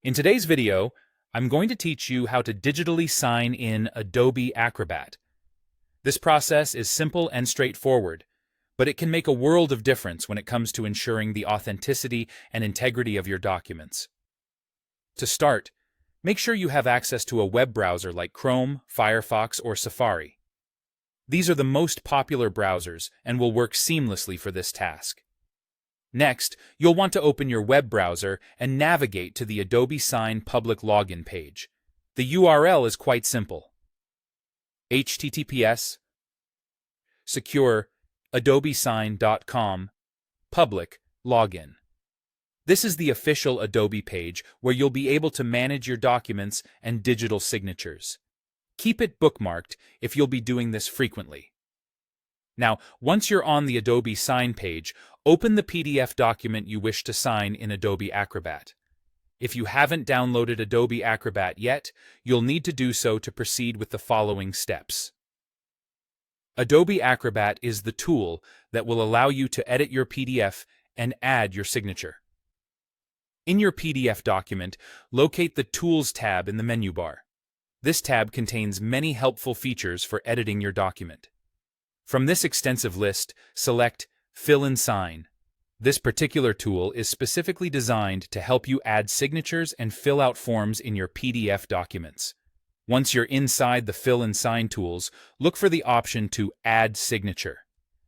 In today's video, I'm going to teach you how to digitally sign in Adobe Acrobat. This process is simple and straightforward, but it can make a world of difference when it comes to ensuring the authenticity and integrity of your documents. To start, make sure you have access to a web browser like Chrome, Firefox, or Safari. These are the most popular browsers and will work seamlessly for this task. Next, you'll want to open your web browser and navigate to the Adobe Sign public login page. The URL is quite simple. https secure adobesign.com public login. This is the official Adobe page where you'll be able to manage your documents and digital signatures. Keep it bookmarked if you'll be doing this frequently. Now, once you're on the Adobe Sign page, open the PDF document you wish to sign in Adobe Acrobat. If you haven't downloaded Adobe Acrobat yet, you'll need to do so to proceed with the following steps. Adobe Acrobat is the tool that will allow you to edit your PDF and add your signature. In your PDF document, locate the Tools tab in the menu bar. This tab contains many helpful features for editing your document. From this extensive list, select Fill and Sign. This particular tool is specifically designed to help you add signatures and fill out forms in your PDF documents. Once you're inside the Fill and Sign tools, look for the option to Add Signature.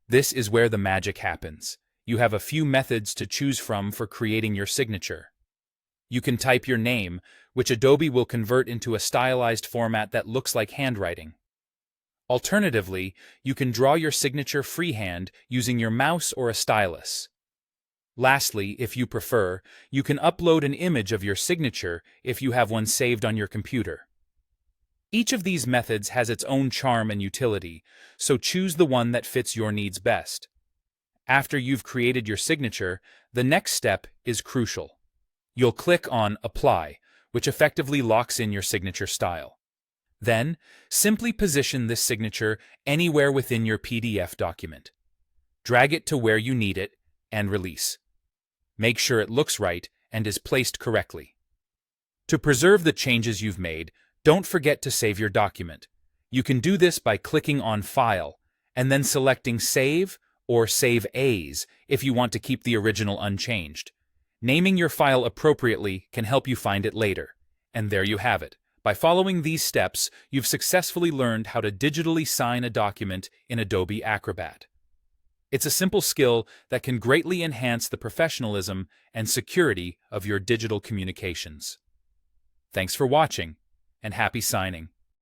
This is where the magic happens. You have a few methods to choose from for creating your signature. You can type your name, which Adobe will convert into a stylized format that looks like handwriting. Alternatively, you can draw your signature freehand using your mouse or a stylus. Lastly, if you prefer, you can upload an image of your signature if you have one saved on your computer. Each of these methods has its own charm and utility, so choose the one that fits your needs best. After you've created your signature, the next step is crucial. You'll click on Apply, which effectively locks in your signature style. Then, simply position this signature anywhere within your PDF document. Drag it to where you need it and release. Make sure it looks right and is placed correctly. To preserve the changes you've made, don't forget to save your document. You can do this by clicking on File and then selecting Save or Save As if you want to keep the original unchanged. Naming your file appropriately can help you find it later. And there you have it. By following these steps, you've successfully learned how to digitally sign a document in Adobe Acrobat. It's a simple skill that can greatly enhance the professionalism and security of your digital communications. Thanks for watching, and happy signing.